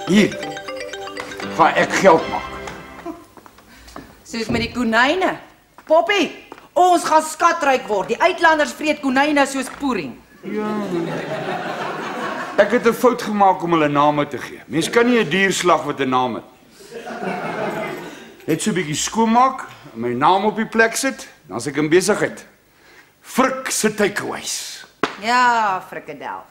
Hier gaan ek geld maak. Soos met die konijne. Poppy, ons gaan skatryk word. Die uitlanders vreet konijne soos poering. Ja. Ek het 'n fout gemaak om hulle name te gee. Mens kan nie 'n dier slag wat 'n naam het. Net so 'n bietjie skoonmaak, my naam op die plek sit, dan as ek in besigheid. Frik se takeaways. Ja, frikadel.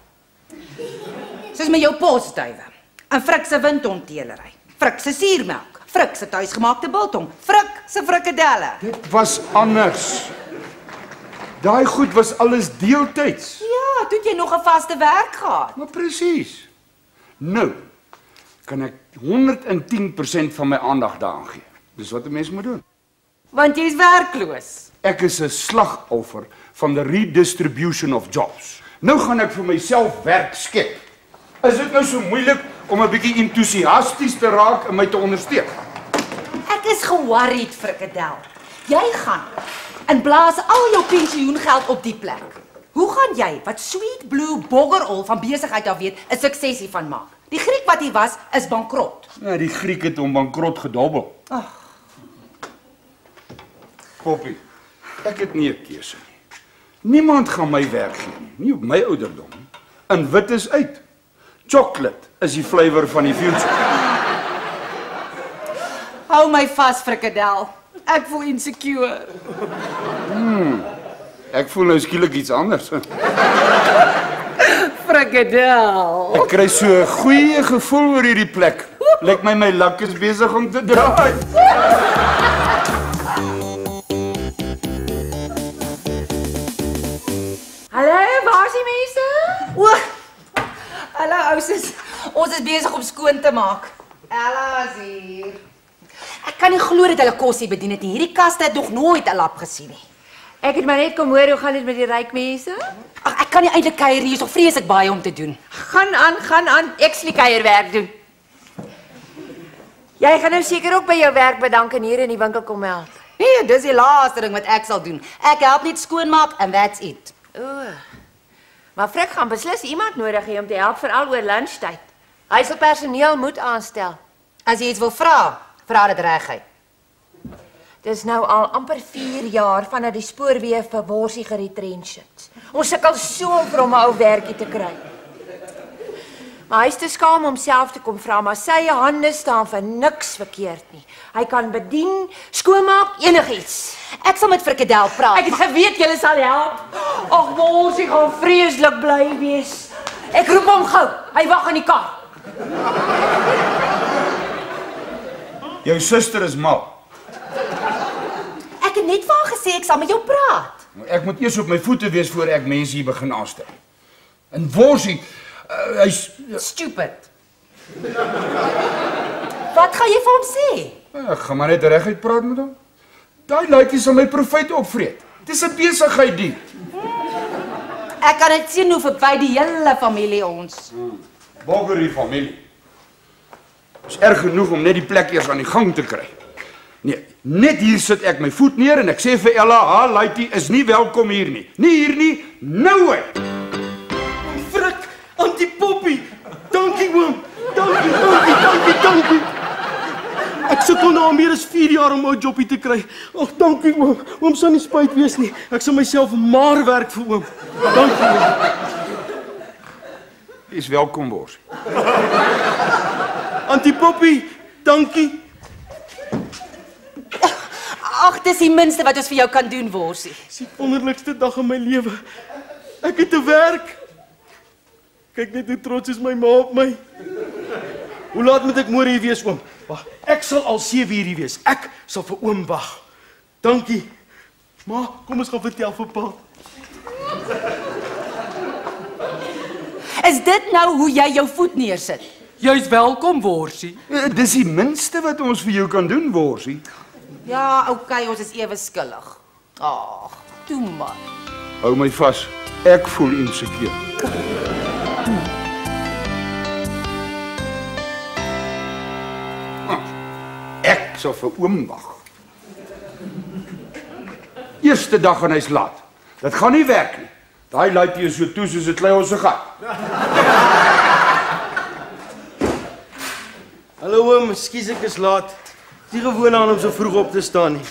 Soos met jou posduwe. En Frik se windhondteelery. Frik se suurmelk. Frik se tuisgemaakte biltong. Frik se frikadelle. Dit was anders. Daai goed was alles deeltyds. Ja, toe het jy nog 'n vaste werk gehad. Maar presies. Nou kan ek 110% van my aandag daaraan gee. Dis wat 'n mens moet doen. Want jy's werkloos. Ek is 'n slagoffer van the redistribution of jobs. Nou gaan ek vir myself werk skep. Is dit nou so moeilik om 'n bietjie entoesiasties te raak en my te ondersteun? Ek is ge-worried, frikadel. Jy gaan en blaas al jou pensioengeld op die plek. Hoe gaan jy, wat Sweet Blue boggerol van besigheid af weet, 'n sukses hiervan maak? Die Griek wat hier was, is bankrot. Ja, die Griek het hom bankrot gedobbel. Poppy, ek het nie 'n keuse nie. Niemand gaan my werk gee nie, nie op my ouderdom. En wit is uit. Chocolate is die flavour van die future. Hou my vas, frikadel. Ek voel insecure. Ek voel nou skielik iets anders. Frikadel. Ek kry so 'n goeie gevoel oor hierdie plek. Lyk my lak is besig om te draai. Hallo, waar is die mense? O, hallo ouses. Ons is besig om skoon te maak. Ella is hier. Ek kan nie glo dat hulle kos hier bedien het nie. Hierdie kaste het nog nooit 'n lap gesien nie. Ek het maar net kom hoor, hoe gaan dit met die ryk mense? Ag, ek kan nie eintlik kuier hier, is nog vreeslik baie om te doen. Gaan aan. Ek sal die kuierwerk doen. Jy gaan nou seker ook by jou werk bedank en hier in die winkel kom help. Nee, dis die laaste ding wat ek sal doen. Ek help net skoonmaak and that's it. O. Maar Frik gaan beslis iemand nodig hê om te help veral oor lunchtyd. Hy sal personeel moet aanstel. As jy iets wil vra, vra dit reguit. Dis nou al amper 4 jaar vanaf die spoorweë vir Worsie geretrench het. Ons sukkel so om vir hom 'n ou werkie te kry. Maar hy is te skaam om self te kom vra, maar sy hande staan vir niks verkeerd nie. Hy kan bedien, skoonmaak, enigiets. Ek sal met frikadel praat. Ek het geweet julle sal help. Ag, Worsie gaan vreeslik bly wees. Ek roep hom gou. Hy wag in die kar. Jou suster is mal. Ek het net vir haar gesê ek sal met jou praat. Ek moet eers op my voete wees voor ek mense hier begin aanstel. En Worsie, hy's Stupid. Wat gaan jy vir hom sê? ek gaan maar net reguit praat met hom. Daai laaitjie sal my profit opvreet. Dis 'n besigheid die. Ek kan dit sien hoe verby die hele familie ons. Boggerie familie. Is erg genoeg om net die plek eers aan die gang te kry. Nee, net hier sit ek my voet neer en ek sê vir Ella, haar laaitjie is nie welkom hier nie. Nie hier nie, nou uit. Frik, Auntie Poppy. Dankie oom. Dankie. Ek sukkel nou al meer as 4 jaar om 'n jobbie te kry. Ag, dankie oom. Oom sal nie spyt wees nie. Ek sal myself maar werk vir oom. Dankie oom. Jy is welkom, Worsie. Auntie Poppy, dankie. Ag, dis die minste wat ons vir jou kan doen, Worsie. Dis die wonderlikste dag in my lewe. Ek het 'n werk. Kyk net hoe trots is my ma op my. Hoe laat moet ek môre hier wees, oom? Wag, ek sal al 7 uur hier wees. Ek sal vir oom wag. Dankie. Ma, kom ons gaan vertel vir pa. Is dit nou hoe jy jou voet neersit? Jy's welkom, Worsie. Dis die minste wat ons vir jou kan doen, Worsie. Ja, okay, ons is ewe skuldig. Ag, toe maar. Hou my vas. Ek voel insecure. Ek sal vir oom wag. Eerste dag en hy's laat. Dit gaan nie werk nie. Daai laaitjie is so toe soos 'n klei op se gat. Hallo oom, ekskuus ek is laat. Dis nie gewoon aan om so vroeg op te staan nie.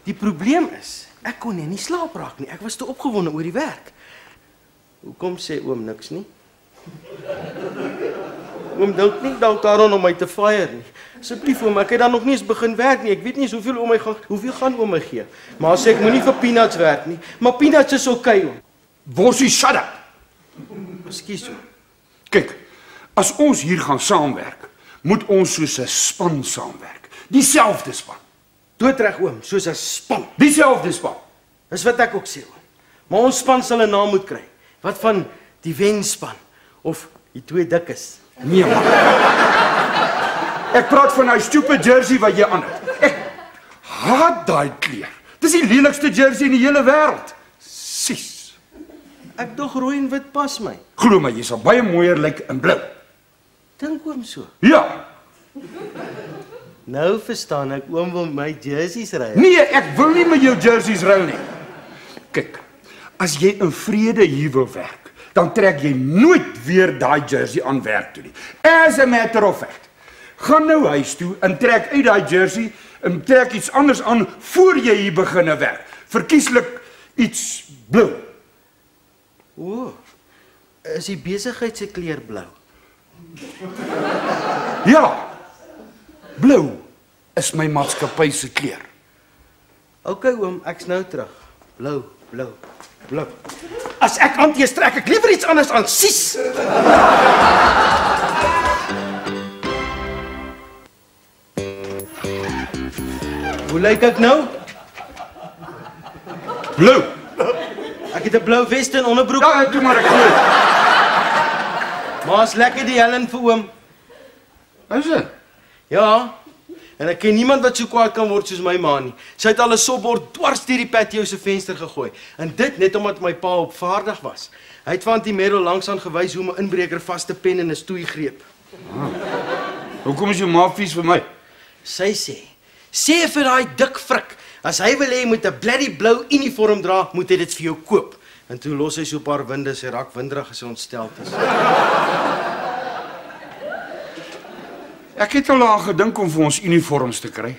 Die probleem is, ek kon nie slaap raak nie. Ek was te opgewonde oor die werk. Hoekom sê oom niks nie? Oom dink nie dalk daaraan om my te fire nie. Asseblief oom, ek het dan nog nie eens begin werk nie. Ek weet nie hoeveel gaan oom my gee. Maar sê ek moenie vir peanuts werk nie. Maar peanuts is okay oom. Worsie, shut up. Ekskuus oom. Kyk, as ons hier gaan saamwerk, moet ons soos 'n span saamwerk. Dieselfde span. Doodreg oom, soos 'n span. Dieselfde span. Dis wat ek ook sê oom. Maar ons span sal 'n naam moet kry. Wat van die wenspan of die twee dikkes? Nee man. Ek praat van daai stupid jersey wat jy aan het. Ek haat daai kleur. Dis die lelikste jersey in die hele wêreld. Sis. Ek dog rooi en wit pas my. Glo my, jy sal baie mooier lyk in blou. Dink oom so. Ja. Nou verstaan ek oom wil my jerseys ry. Nee, ek wil nie met jou jerseys ruil nie. Kyk, as jy in vrede hier wil werk, dan trek jy nooit weer daai jersey aan werk toe nie. As a matter of fact. Gaan nou huis toe en trek uit daai jersey en trek iets anders aan voor jy hier beginne werk. Verkieslik iets blou. O. Is die besigheid se kleur blou? Ja. Blou is my maatskappy se kleur. OK oom, ek's nou terug. Blou. As ek aantees trek ek liewer iets anders aan. Sies. Hoe lyk ek nou? Blou. Ek het 'n blou vest en onderbroek. Ja, toe maar ek glo. Maar is lekker die Helen vir oom. Is dit? Ja. En ek ken niemand wat so kwaad kan word soos my ma nie. Sy het al 'n sopbord dwars deur die patio se venster gegooi. En dit net omdat my pa opvaardig was. Hy het van die Merrill langsaan gewys hoe 'n inbreker vaste pen en 'n stoei greep. Hoekom is jou ma vies vir my? Sy sê vir daai dik frik, as hy wil hê jy moet 'n bloody blou uniform dra, moet hy dit vir jou koop. En toe los hy so 'n paar winde, sy raak windrig as hy ontstel is. Ek het al aan gedink om vir ons uniforms te kry.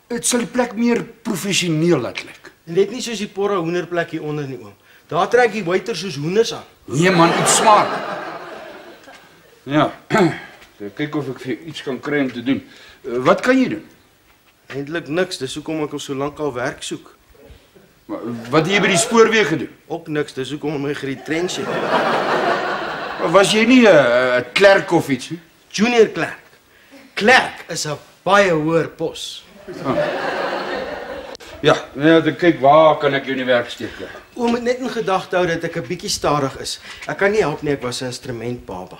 Dit sal die plek meer professioneel laat lyk. Net nie soos die porre hoenderplek hier onder nie oom. Daar trek die waiters soos hoenders aan. Nee man, iets smaak. Ja. Kyk of ek vir jou iets kan kry om te doen. Wat kan jy doen? Eintlik niks, dis hoekom ek al so lank al werk soek. Wat het jy by die spoorweë gedoen? Ook niks, dis hoekom ek my geretrench het. Was jy nie 'n klerk of iets nie? Junior klerk. Klerk is 'n baie hoër pos. Ja, dan kyk waar kan ek jou in die werk steek? Oom moet net in gedagte hou dat ek 'n bietjie stadig is. Ek kan nie help nie, ek was 'n instrumentbaba.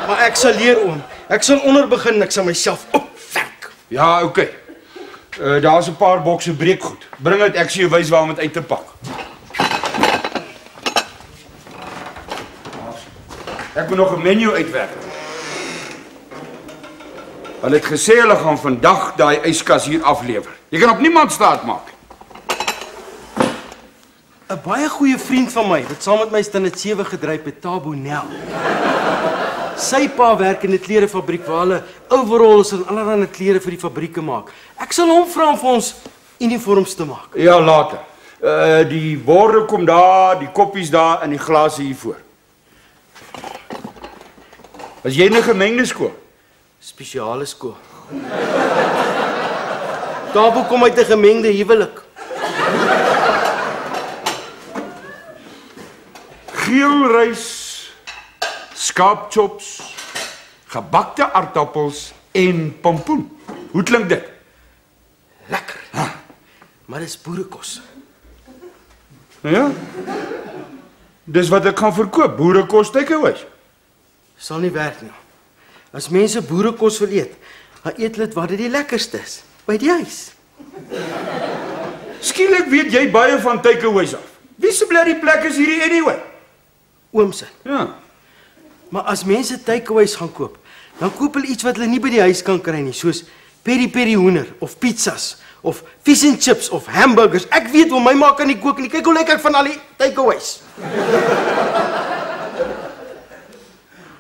Maar ek sal leer oom. Ek sal onder begin en ek sal myself opwerk. Ja, okay. Daar's 'n paar bokse breekgoed. Bring dit, ek sê jou wys waar om dit uit te pak. Ek moet nog 'n menu uitwerk. Hulle het gesê hulle gaan vandag daai yskas hier aflewer. Jy kan op niemand staat maak. 'n Baie goeie vriend van my wat saam met my Standard 7 gedryf het, Tabo Nel. Sy pa werk in 'n klerefabriek waar hulle overalls en allerlei klere vir die fabrieke maak. Ek sal hom vra om vir ons uniforms te maak. Ja, later. Die borde kom daar, die koppies daar en die glase hier voor. As jy in 'n gemengde skool? Spesiale skool. Tabo kom uit 'n gemengde huwelik. Geel rys, skaapchops, gebakte aardappels en pompoen. Hoe klink dit? Lekker. Maar dis boerekos. Ja? Dis wat ek gaan verkoop, boerekos takeaways. Sal nie werk nie. As mense boerekos wil eet, dan eet hulle dit waar dit die lekkerste is, by die huis. Skielik weet jy baie van takeaways af. Wie se bly die plek is hierdie anyway? Oomse. Ja. Maar as mense takeaways gaan koop, dan koop hulle iets wat hulle nie by die huis kan kry nie, soos peri-peri hoender of pizzas of fish and chips of hamburgers. Ek weet hoe my ma kan nie kook nie. Kyk hoe lyk ek van al die takeaways.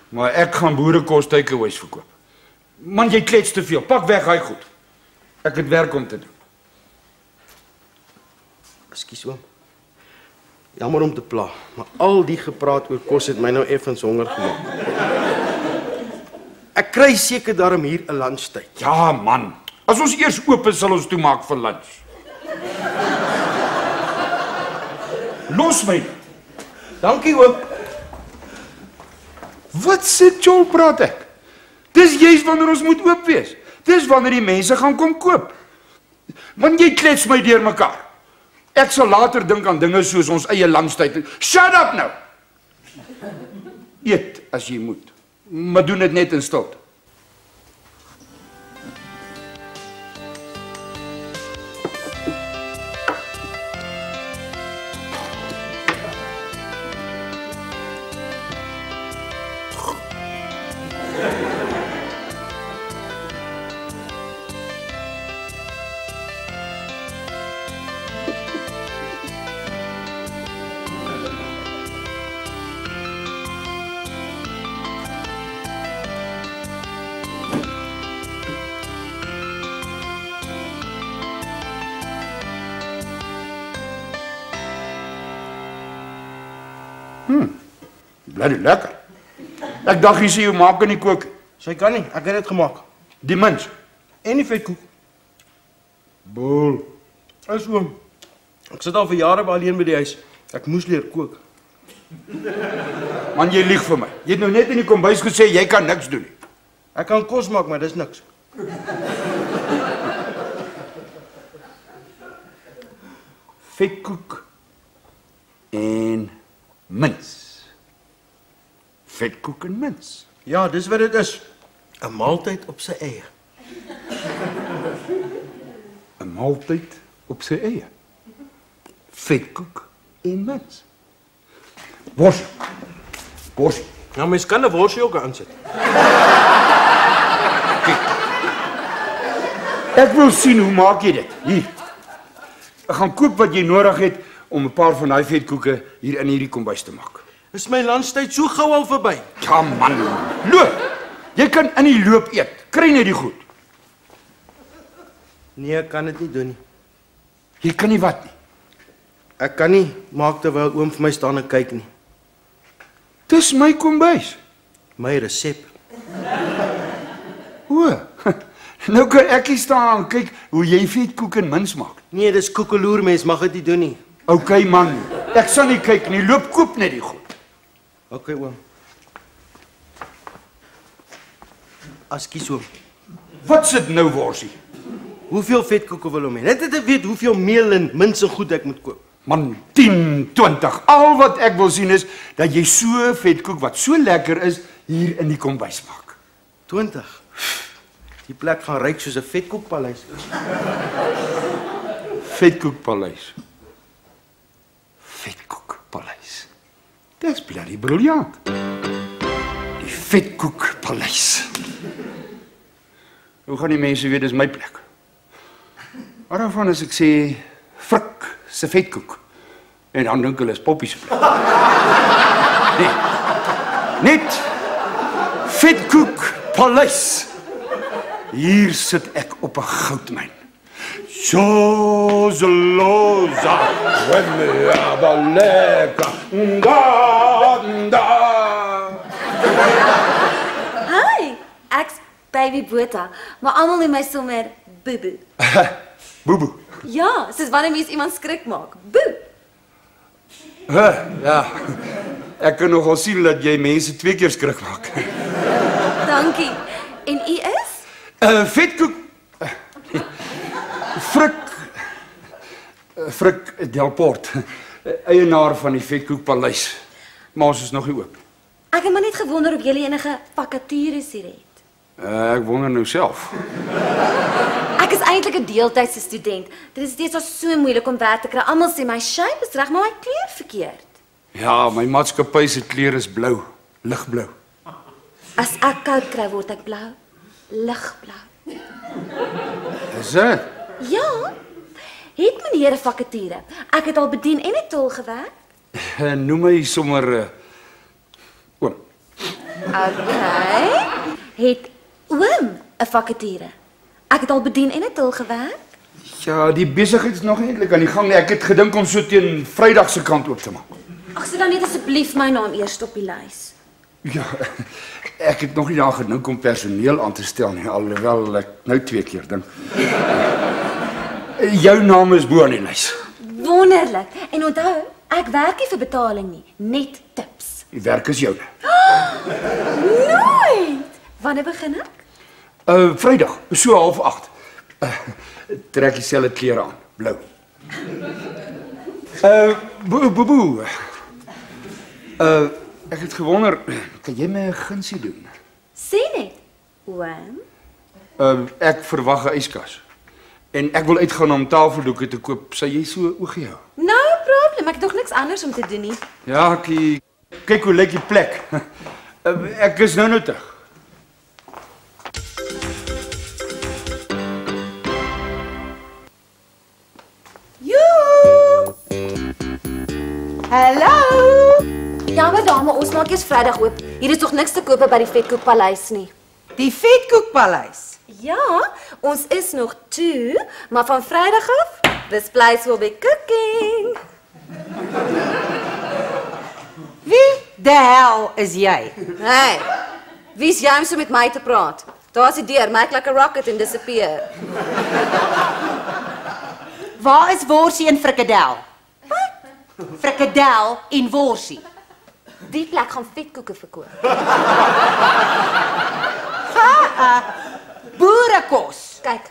Maar ek gaan boerekos takeaways verkoop. Man, jy klets te veel. Pak weg hy goed. Ek het werk om te doen. Ekskuus oom. Jammer om te pla, maar al die gepraat oor kos het my nou effens honger gemaak. Ek kry seker daarom hier 'n lunchtyd. Ja, man. As ons eers oop is, sal ons toemaak vir lunch. Los my. Dankie oom. Wat sit jol praat ek? Dis juist wanneer ons moet oop wees. Dis wanneer die mense gaan kom koop. Want jy klets my deur mekaar. Ek sal later dink aan dinge soos ons eie lunchtyd. Shut up nou. Eet as jy moet. Maar doen dit net in stilte. Bloody lekker. Ek dacht jy sê jy maak in die kook. Sy kan nie, ek het dit gemaak. Die mens. En die vetkoek. Boel. Is oom. Ek sit al vir jare alleen by die huis. Ek moes leer kook. Man, jy lieg vir my. Jy het nou net in die kombuis gesê jy kan niks doen nie. Ek kan kos maak, maar dis niks. Vetkoek en mins. Vetkoek en mins. Ja, dis wat dit is. 'n Maaltyd op sy eie. 'n Maaltyd op sy eie. Vetkoek en mins. Worsie. Worsie. Ja, mens kan 'n worsie ook aansit. Ek wil sien hoe maak jy dit. Hier. Ek gaan koop wat jy nodig het om 'n paar van daai vetkoeke hier in hierdie kombuis te maak. Is my lunchtyd so gou al verby? Ja man, loop. Jy kan in die loop eet. Kry net die goed. Nee, ek kan dit nie doen nie. Jy kan nie wat nie. Ek kan nie maak terwyl oom vir my staan en kyk nie. Dis my kombuis. My resep. O. Nou kan ek hier staan en kyk hoe jy vetkoek en mins maak. Nee, dis koekeloer, mens mag dit nie doen nie. Okay man, ek sal nie kyk nie. Loop koop net die goed. Okay, oom. Ekskuus oom. Wat sit nou worsie? Hoeveel vetkoeke wil hom hê? Net te weet hoeveel meel en mins en goed ek moet koop. Man, 10, 20. Al wat ek wil sien is dat jy so vetkoek wat so lekker is hier in die kombuis maak. 20. Die plek gaan ryk soos 'n vetkoekpaleis. Vetkoekpaleis. Vetkoekpaleis. Dis bloody briljant. Die vetkoekpaleis. Hoe gaan die mense weet dis my plek? Waarvan as ek sê Frik se vetkoek en dan dink hulle is Poppy se plek. Nee. Net vetkoekpaleis. Hier sit ek op 'n goudmyn. Zozeloza, wemme abaleka, da. Hi, ek's Baby Botha, maar almal noem my sommer Bubu. Boeboe. Ja, soos wanneer mens iemand skrik maak. Boe. Ja, ek kan nogal sien dat jy mense 2 keer skrik maak. Dankie. En u is? Vetkoek. Frik Delport, eienaar van die Vetkoekpaleis. Maar ons is nog nie oop. Ek het maar net gewonder of julle enige vakatures hier het. Ek wonder nou self. Ek is eintlik 'n deeltydse student. Dit is steeds so moeilik om werk te kry. Almal sê my shape is reg, maar my kleur verkeerd. Ja, my maatskappy se kleur is blou, ligblou. As ek koud kry, word ek blou, ligblou. Is dit? Ja. Het meneer 'n vakature? Ek het al bedien en 'n tol gewerk. Noem my sommer oom. Okay. Het oom 'n vakature? Ek het al bedien en het al gewerk. Ja, die besigheid is nog nie eintlik aan die gang nie. Ek het gedink om so teen Vrydag se kant oop te maak. Ag, sit dan net asseblief my naam eers op die lys. Ja, ek het nog nie daar gedink om personeel aan te stel nie, alhoewel ek nou 2 keer dink. Jou naam is bo aan die lys. Wonderlik. En onthou, ek werk nie vir betaling nie, net tips. Die werk is joune. Nooit. Wanneer begin ek? Vrydag, so 7:30. Trek dieselfde klere aan, blou. Boe. Ek het gewonder, kan jy my 'n gunsie doen? Sê net. Oom? Ek verwag 'n yskas. En ek wil uitgaan om tafeldoeke te koop. Sal jy so oogie hou? No problem. Ek het nog niks anders om te doen nie. Ja, kyk hoe lyk die plek. Ek is nou terug. Hallo. Jammer dame, ons maak eers Vrydag oop. Hier is nog niks te koop by die Vetkoekpaleis nie. Die Vetkoekpaleis. Ja, ons is nog toe, maar van Vrydag af, this place will be cooking. Wie die hel is jy? Hey, wie's jy om so met my te praat? Daar's die deur, maak like a rocket and disappear. Waar is worsie en frikadel? Frikadel en worsie. Die plek gaan vetkoeke verkoop. Boerekos. Kyk,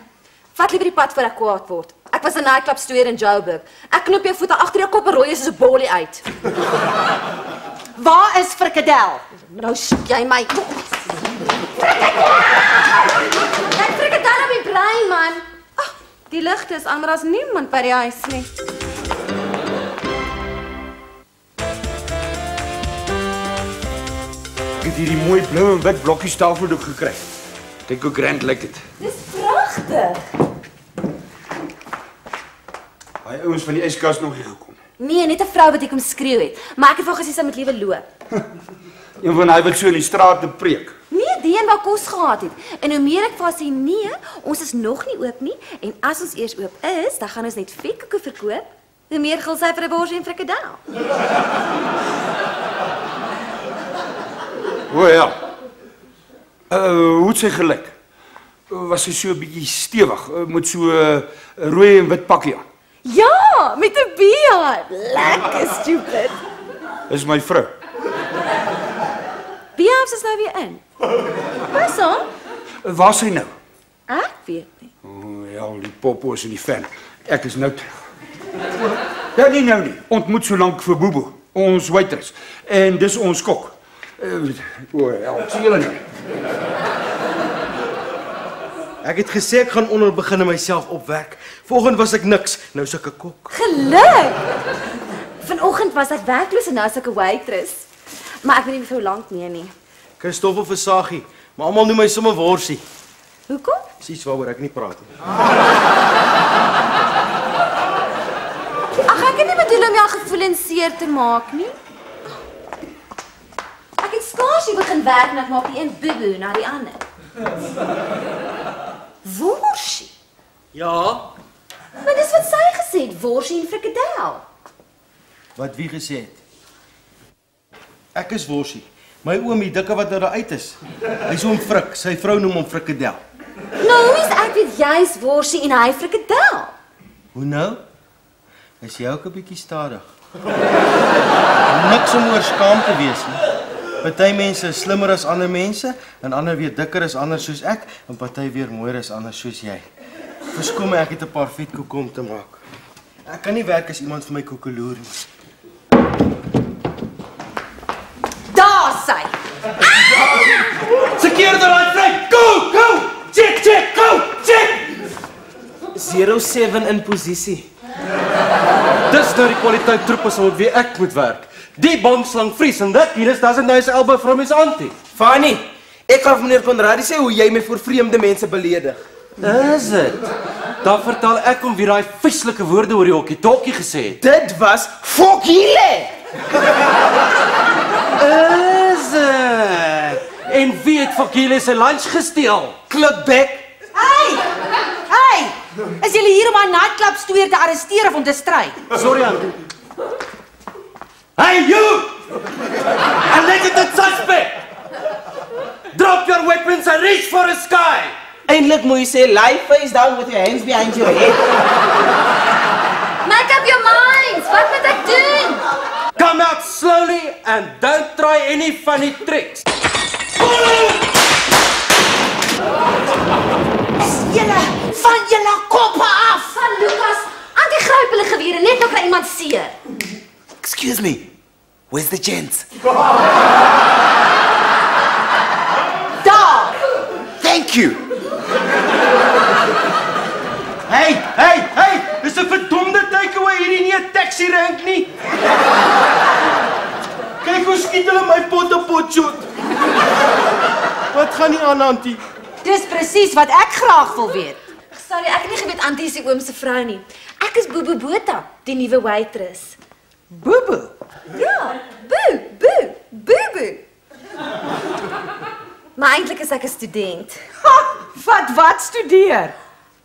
vat liever die pad voor ek kwaad word. Ek was 'n nightclub stoer in Joburg. Ek knop jou voete agter jou kop en rooi soos 'n bollie uit. Waar is frikadel? Nou soek jy my. Ek frikadel op die brein, man. Ag, die ligte is aan, maar daar's niemand by die huis nie. Ek het hierdie mooi blou en wit blokkies tafeldoek gekry. Kyk hoe grand lyk dit. Dis pragtig. Baie ouens van die yskas nog nie gekom. Nee, net 'n vrou wat ek kom skreeu het, maar ek het wel gesê sy moet liewe loop. Een van hy wat so in die straat te preek. Nee, die een wat kos gehad het. En hoe meer ek vir haar sê nee, ons is nog nie oop nie en as ons eers oop is, dan gaan ons net vetkoeke verkoop. Hoe meer gil sy vir 'n borsie en frikadel. O ja. Hoe het sy gelyk? Was sy so 'n bietjie stewig, met so 'n rooi en wit pakkie aan? Ja, met 'n beard. Lekker stupid. Dis my vrou. Beaps is nou weer in. Pas aan. Waar is sy nou? Ek weet nie. O ja, die poppo's en die fan. Ek is nou terug. Ja, nie nou nie. Ontmoet so lank vir Bobo, ons waitress. En dis ons kok. O ja, sien julle nou. Ek het gesê ek gaan onder begin myself opwerk. Vanoggend was ek niks, nou is ek 'n kok. Geluk. Vanoggend was ek werkloos en nou is ek 'n waitress. Maar ek weet nie vir hoe lank nie. Christoffel Versagie, maar almal noem my sommer worsie. Hoekom? Dis waaroor ek nie praat nie. Ag, ek het nie bedoel om jou gevoelens seer te maak nie. Ek het skaars hier begin werk en ek maak die een bubu na die ander. Worsie. Ja, Maar dis wat sy gesê het, worsie en frikadel. wat wie gesê het? Ek is worsie. My oom, die dikke wat nou daar uit is. Hy's oom Frik, sy vrou noem hom frikadel. Nou, hoe is ek weet jy's worsie en hy frikadel? Hoe nou? Is jy ook 'n bietjie stadig? Niks om oor skaam te wees nie. Party mense is slimmer as ander mense en ander weer dikker as ander soos ek en party weer mooier as ander soos jy. Verskoon my, ek het 'n paar vetkoeke om te maak. Ek kan nie werk as iemand vir my koekeloer nie. Daar sy. Sekeer daai vry. Go! Check, go! Check. 07 in posisie. Dis nou die kwaliteit troepe met wie ek moet werk. Die bomslang vries en dit hier is doesn't nice elbow from his auntie. Fanny, ek gaan vir meneer Konradi sê hoe jy my voor vreemde mense beledig. Is dit? Dan vertel ek hom wie daai vieslike woorde oor die hokkie-tokkie gesê het. Dit was fok julle. Is dit? het vir Gile se lunch gesteel. Klipbek. Hey! Is julle hier om my nightclub stoer te arresteer of om te stry? Sorry, Auntie. Hey, you! Alleged suspect! Drop your weapons and reach for the sky! Eindelijk moet je zeggen, lie face down with your hands behind your head. Make up your minds. Wat moet ek doen? Come out slowly and don't try any funny tricks. Julle van julle koppe af. Van Lucas, anti-gryp hulle gewere net nog iemand seer. Excuse me, where's the gents? Daar. Thank you. Hey, dis 'n verdomde takeaway hierdie nie 'n taxi rank nie. Kyk hoe skiet hulle my pot shot. Wat gaan nie aan, Auntie? Dis presies wat ek graag wil weet. Sorry, ek het nie geweet Antie is die oom se vrou nie. Ek is Bobo Botha, die nuwe waitress. Bobo. Ja, Bobo. Maar eintlik is ek 'n student. Ha, wat studeer?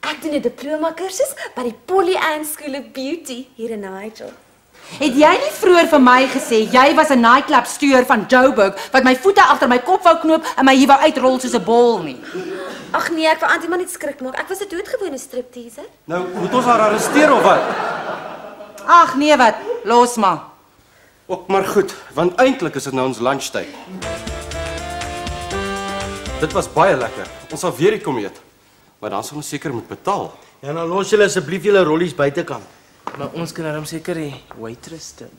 Ek doen 'n diploma kursus by die Polly Ann School of Beauty hier in Nigel. Het jy nie vroeër vir my gesê jy was 'n nightclub stuur van Joburg wat my voete agter my kop wou knoop en my hier wou uitrol soos 'n bol nie? Ag nee, ek wou Antie maar net skrik maak. Ek was 'n doodgewone stripteaser. Nou, moet ons haar arresteer of wat? Ag nee wat, los maar. Ook maar goed, want eintlik is dit nou ons lunchtyd. Dit was baie lekker. Ons sal weer hier kom eet. Maar dan sal ons seker moet betaal. Ja, nou los julle asseblief julle rollies buitekant. Maar ons kan hom seker die waitress doen.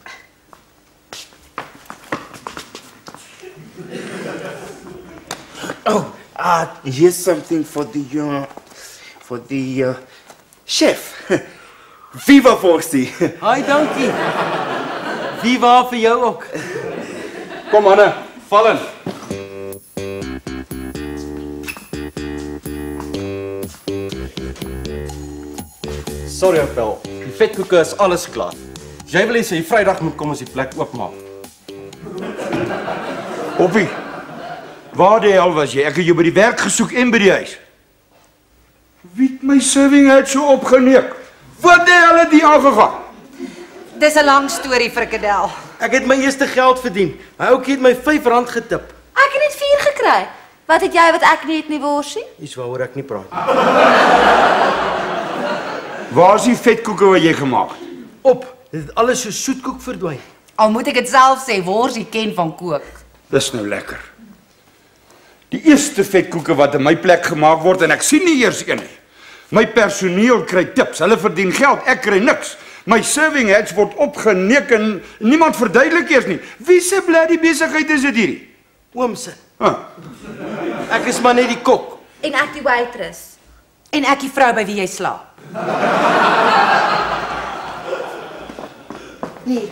Oh, here's something for the chef. Viva Forsie. Hi, dankie. Wie waar vir jou ook? Kom Anne, val in. Sorry, Appel. Die vetkoeke is alles klaar. As jy wil hê jy Vrydag moet kom as die plek oopmaak. Poppie, waar die hel was jy? Ek het jou by die werk gesoek en by die huis. Wie het my serving head so opgeneek? Wat die hel het hier aangegaan? Dis 'n lang storie, frikadel. Ek het my eerste geld verdien. My ouetjie het my R5 getip. Ek het net 4 gekry. Wat het jy wat ek nie het nie, Worsie? Iets waaroor ek nie praat. Waar is die vetkoeke wat jy gemaak het? Op, dit het alles so soetkoek verdwyn. Al moet ek dit self sê, Worsie ken van kook. Dis nou lekker. Die eerste vetkoeke wat in my plek gemaak word en ek sien nie eers een nie. My personeel kry tips, hulle verdien geld, ek kry niks. My serving heads word opgeneek en niemand verduidelik eers nie. Wie se bladie besigheid is dit hierdie? Oomse. Huh. Ek is maar net die kok. En ek die waitress. En ek die vrou by wie jy slaap. Hier.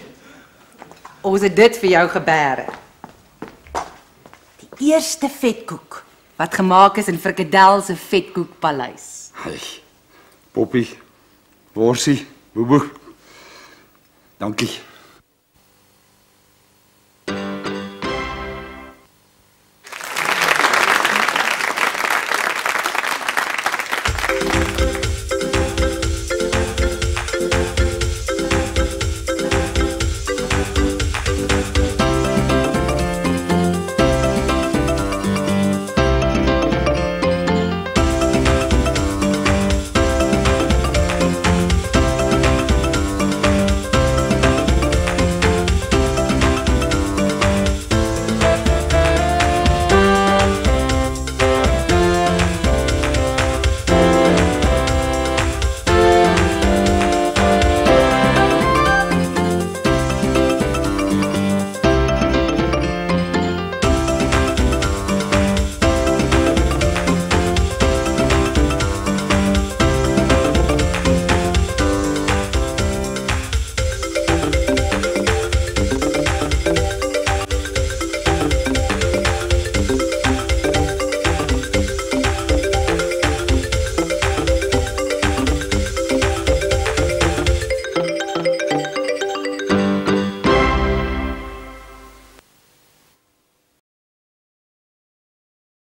Ons het dit vir jou gebeere. Die eerste vetkoek wat gemaak is in Frikadel se vetkoekpaleis. Hey, Poppie, Worsie, Bobo. Dankie.